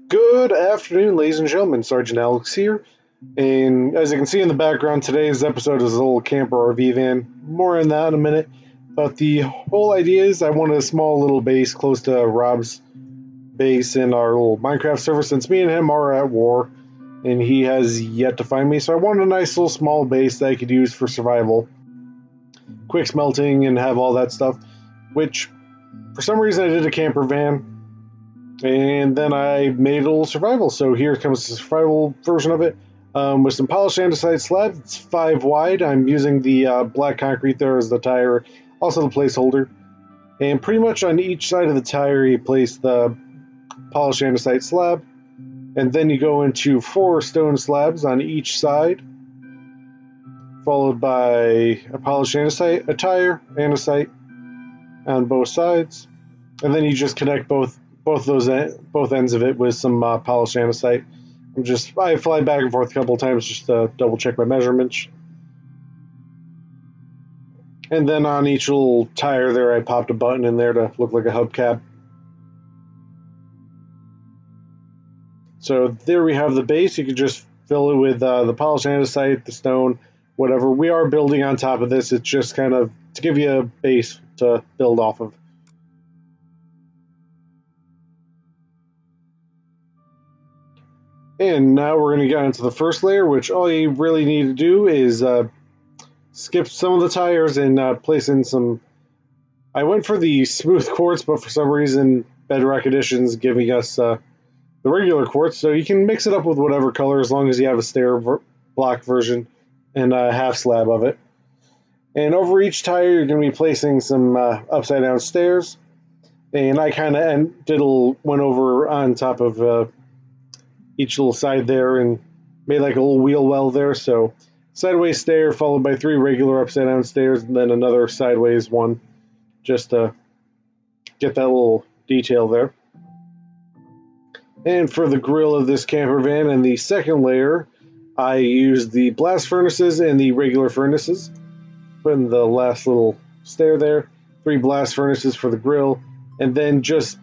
Good afternoon, ladies and gentlemen. Sergeant Alex here. And as you can see in the background, today's episode is a little camper RV van. More on that in a minute. But the whole idea is I wanted a small little base close to Rob's base in our little Minecraft server since me and him are at war and he has yet to find me. So I wanted a nice little small base that I could use for survival. Quick smelting and have all that stuff. Which, for some reason, I did a camper van. And then I made a little survival. So here comes the survival version of it with some polished andesite slabs. It's 5 wide. I'm using the black concrete there as the tire, also the placeholder. And pretty much on each side of the tire, you place the polished andesite slab. And then you go into 4 stone slabs on each side, followed by a polished andesite, a tire, andesite on both sides. And then you just connect both ends of it with some polished andesite. I fly back and forth a couple of times just to double check my measurements. And then on each little tire there, I popped a button in there to look like a hubcap. So there we have the base. You can just fill it with the polished andesite, the stone, whatever. We are building on top of this. It's just kind of to give you a base to build off of. And now we're going to get into the first layer, which all you really need to do is skip some of the tires and place in some... I went for the smooth quartz, but for some reason Bedrock Edition's giving us the regular quartz, so you can mix it up with whatever color as long as you have a stair block version and a half slab of it. And over each tire you're going to be placing some upside down stairs, and I kind of went over on top of each little side there and made like a little wheel well there. So sideways stair followed by 3 regular upside down stairs and then another sideways one just to get that little detail there. And for the grill of this camper van and the second layer, I used the blast furnaces and the regular furnaces. Put in the last little stair there, 3 blast furnaces for the grill, and then just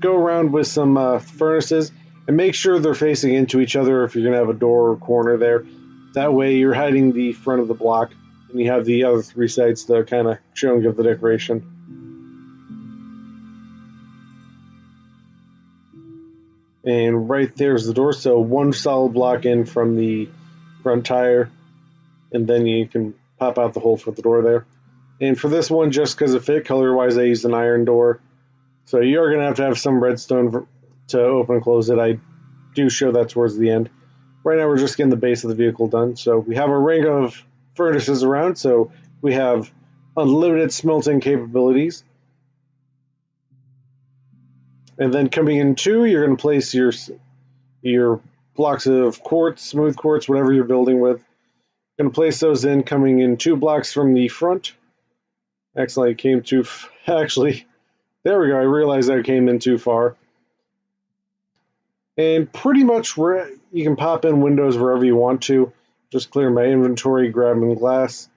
go around with some furnaces and make sure they're facing into each other if you're going to have a door or corner there. That way you're hiding the front of the block and you have the other 3 sides to kind of show and give the decoration. And right there's the door, so 1 solid block in from the front tire, and then you can pop out the hole for the door there. And for this one, just because of fit, color-wise, I used an iron door. So you're going to have some redstone to open and close it. I do show that towards the end. Right now we're just getting the base of the vehicle done. So we have a ring of furnaces around, so we have unlimited smelting capabilities. And then coming in 2, you're going to place your blocks of quartz, smooth quartz, whatever you're building with. Going to place those in, coming in 2 blocks from the front. Actually, there we go. I realized I came in too far. And pretty much where you can pop in windows wherever you want to. Just clear my inventory, grabbing glass.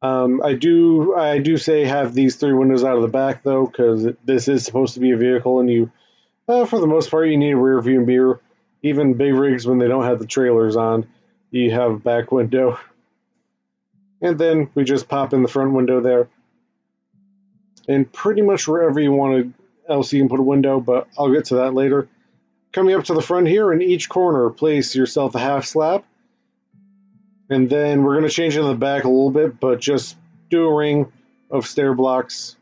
I do say have these 3 windows out of the back though, because this is supposed to be a vehicle, and you, for the most part, you need a rear view mirror. Even big rigs, when they don't have the trailers on, you have a back window. And then we just pop in the front window there. And pretty much wherever you want else you can put a window, but I'll get to that later. Coming up to the front here, in each corner, place yourself a half slab. And then we're going to change it in the back a little bit, but just do a ring of stair blocks.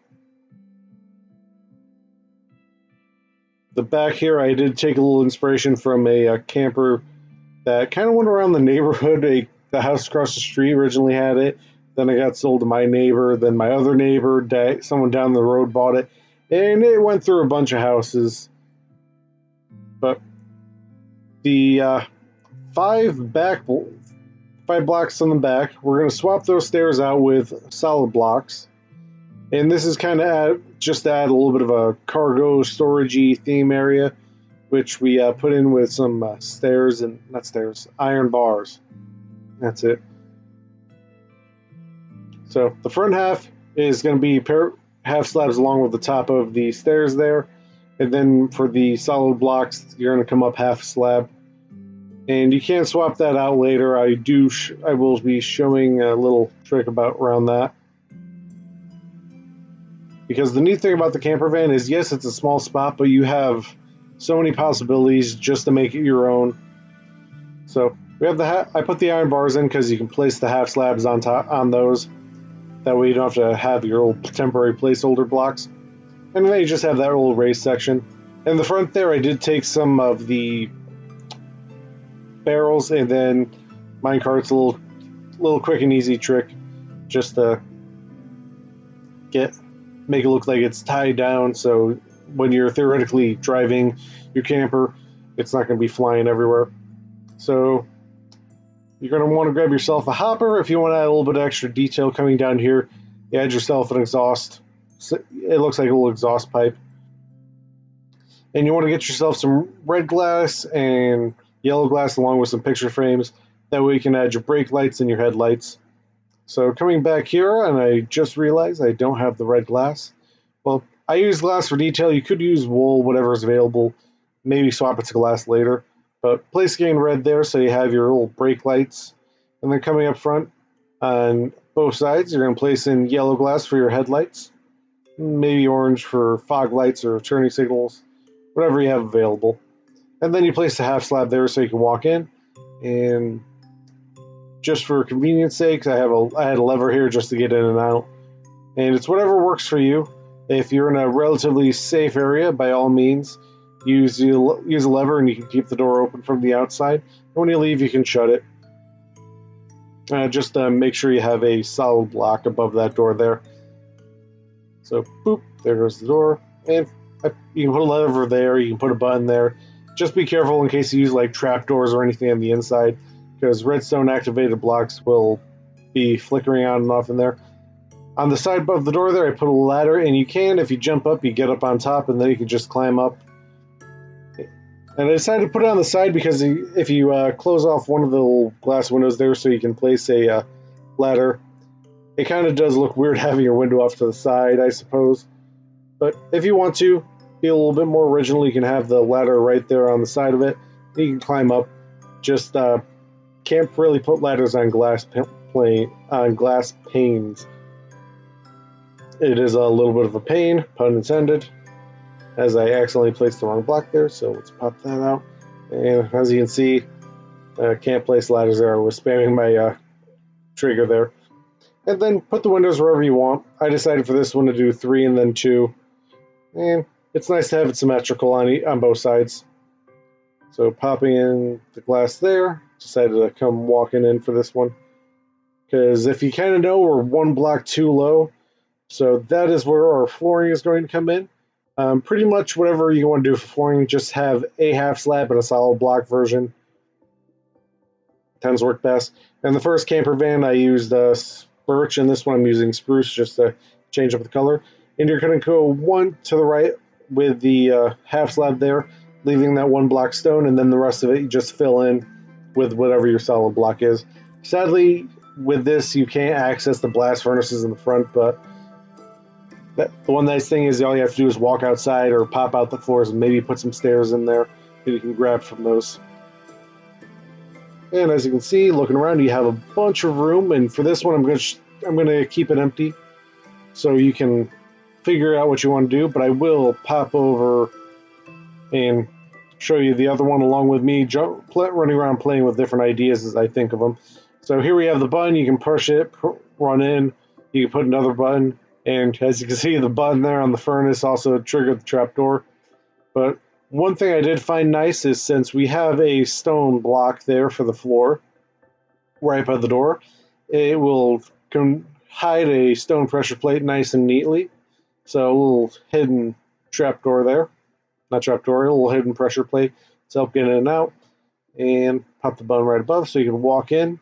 The back here, I did take a little inspiration from a camper that kind of went around the neighborhood. The house across the street originally had it. Then it got sold to my neighbor. Then my other neighbor, someone down the road, bought it. And it went through a bunch of houses. But the 5 blocks on the back, we're going to swap those stairs out with solid blocks. And this is kind of just add a little bit of a cargo storagey theme area, which we put in with some iron bars. That's it. So the front half is going to be half slabs along with the top of the stairs there. And then for the solid blocks, you're going to come up half a slab. And you can swap that out later. I will be showing a little trick about around that. Because the neat thing about the camper van is, yes, it's a small spot, but you have so many possibilities just to make it your own. So we have I put the iron bars in because you can place the half slabs on top on those. That way you don't have to have your old temporary placeholder blocks. And then you just have that little raised section. In the front there, I did take some of the barrels, and then minecart's a little quick and easy trick, just to make it look like it's tied down. So when you're theoretically driving your camper, it's not going to be flying everywhere. So you're going to want to grab yourself a hopper if you want to add a little bit of extra detail coming down here. You add yourself an exhaust. It looks like a little exhaust pipe. And you want to get yourself some red glass and yellow glass along with some picture frames. That way you can add your brake lights and your headlights. So coming back here, and I just realized I don't have the red glass. Well, I use glass for detail. You could use wool, whatever is available. Maybe swap it to glass later. But place again red there so you have your little brake lights. And then coming up front on both sides, you're going to place in yellow glass for your headlights. Maybe orange for fog lights or turning signals. Whatever you have available. And then you place the half slab there so you can walk in. And just for convenience sake, I had a lever here just to get in and out. And it's whatever works for you. If you're in a relatively safe area, by all means, use a lever and you can keep the door open from the outside. And when you leave, you can shut it. Just make sure you have a solid block above that door there. So, boop, there goes the door. And you can put a lever there, you can put a button there. Just be careful in case you use like trap doors or anything on the inside, because redstone activated blocks will be flickering on and off in there. On the side above the door there, I put a ladder, and you can, if you jump up, you get up on top, and then you can just climb up. And I decided to put it on the side because if you close off one of the little glass windows there so you can place a ladder, it kind of does look weird having your window off to the side, I suppose. But if you want to be a little bit more original, you can have the ladder right there on the side of it. You can climb up. Just can't really put ladders on glass panes. It is a little bit of a pain, pun intended, as I accidentally placed the wrong block there. So let's pop that out. And as you can see, can't place ladders there. I was spamming my trigger there. And then put the windows wherever you want. I decided for this one to do 3 and then 2. And it's nice to have it symmetrical on both sides. So popping in the glass there, decided to come walking in for this one. Because if you kind of know, we're one block too low. So that is where our flooring is going to come in. Pretty much whatever you want to do for flooring, just have a half slab and a solid block version. Tends to work best. And the first camper van I used birch, and this one I'm using spruce just to change up the color. And you're going to go one to the right with the half slab there, leaving that one block stone, and then the rest of it you just fill in with whatever your solid block is. Sadly, with this you can't access the blast furnaces in the front, but the one nice thing is all you have to do is walk outside or pop out the floors and maybe put some stairs in there that you can grab from those. And as you can see, looking around, you have a bunch of room. And for this one, I'm going to keep it empty so you can figure out what you want to do. But I will pop over and show you the other one along with me, running around playing with different ideas as I think of them. So here we have the button. You can push it, run in. You can put another button. And as you can see, the button there on the furnace also triggered the trapdoor. But one thing I did find nice is since we have a stone block there for the floor, right by the door, it will hide a stone pressure plate nice and neatly. So a little hidden trapdoor there. Not trapdoor, a little hidden pressure plate to help get in and out. And pop the button right above so you can walk in.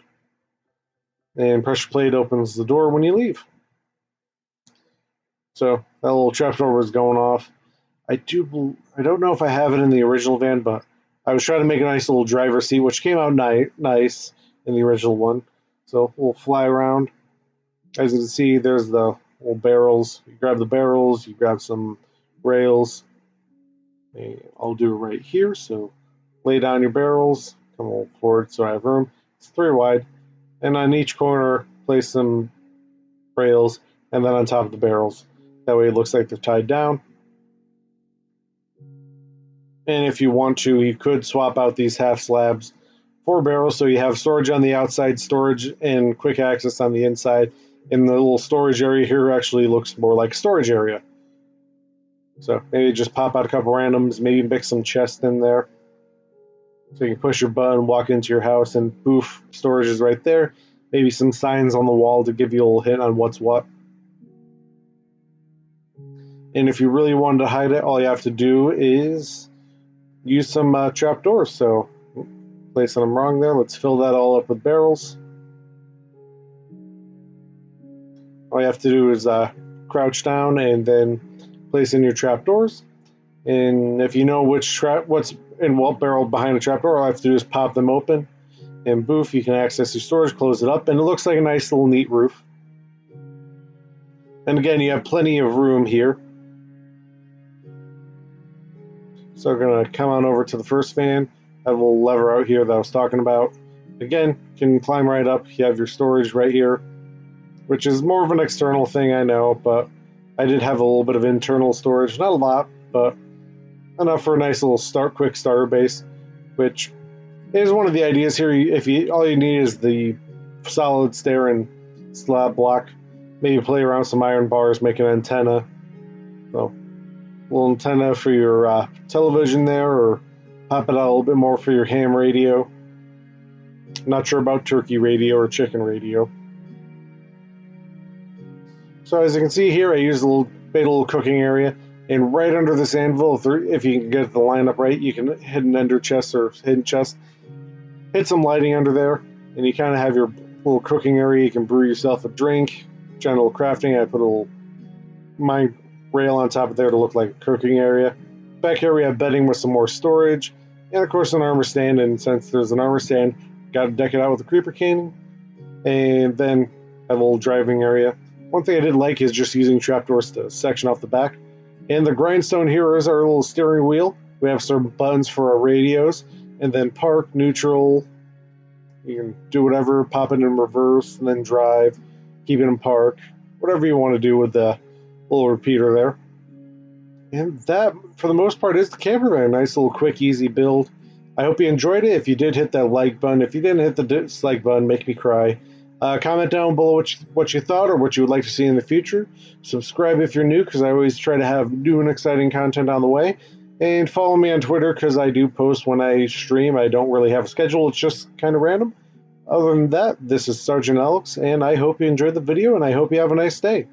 And pressure plate opens the door when you leave. So that little trapdoor was going off. I don't know if I have it in the original van, but I was trying to make a nice little driver seat, which came out nice in the original one. So we'll fly around. As you can see, there's the little barrels. You grab the barrels, you grab some rails, And I'll do it right here. So lay down your barrels, come a little forward so I have room. It's 3 wide. And on each corner, place some rails, and then on top of the barrels. That way it looks like they're tied down. And if you want to, you could swap out these half slabs for barrels so you have storage on the outside, storage and quick access on the inside. And the little storage area here actually looks more like a storage area. So maybe just pop out a couple randoms, maybe mix some chests in there. So you can push your button, walk into your house, and poof, storage is right there. Maybe some signs on the wall to give you a little hint on what's what. And if you really wanted to hide it, all you have to do is use some trapdoors. So placing them wrong there. Let's fill that all up with barrels. All you have to do is crouch down and then place in your trapdoors. And if you know what's in what barrel behind a trapdoor, all I have to do is pop them open, and boof, you can access your storage, close it up, and it looks like a nice little neat roof. And again, you have plenty of room here. So we're gonna come on over to the first fan, have a little lever out here that I was talking about. Again, you can climb right up, you have your storage right here, which is more of an external thing, I know, but I did have a little bit of internal storage, not a lot, but enough for a nice little quick starter base, which is one of the ideas here. All you need is the solid stair and slab block. Maybe play around some iron bars, make an antenna. So, a little antenna for your television there, or pop it out a little bit more for your ham radio. Not sure about turkey radio or chicken radio. So as you can see here, I used made a little cooking area. And right under this anvil, if you can get the lineup right, you can hit an ender chest or hidden chest. Hit some lighting under there, and you kind of have your little cooking area. You can brew yourself a drink, general crafting. I put a little mine rail on top of there to look like a cooking area. Back here we have bedding with some more storage, and of course an armor stand. And since there's an armor stand, got to deck it out with a creeper cane, and then have a little driving area. One thing I did like is just using trapdoors to section off the back. And the grindstone here is our little steering wheel. We have some buttons for our radios, and then park, neutral. You can do whatever, pop it in reverse, and then drive, keep it in park, whatever you want to do with the little repeater there. And that, for the most part, is the camper van. Nice little quick, easy build. I hope you enjoyed it. If you did, hit that like button. If you didn't hit the dislike button, make me cry. Comment down below what you thought or what you would like to see in the future. Subscribe if you're new, because I always try to have new and exciting content on the way. And follow me on Twitter, because I do post when I stream. I don't really have a schedule. It's just kind of random. Other than that, this is Sergeant Alex, and I hope you enjoyed the video, and I hope you have a nice day.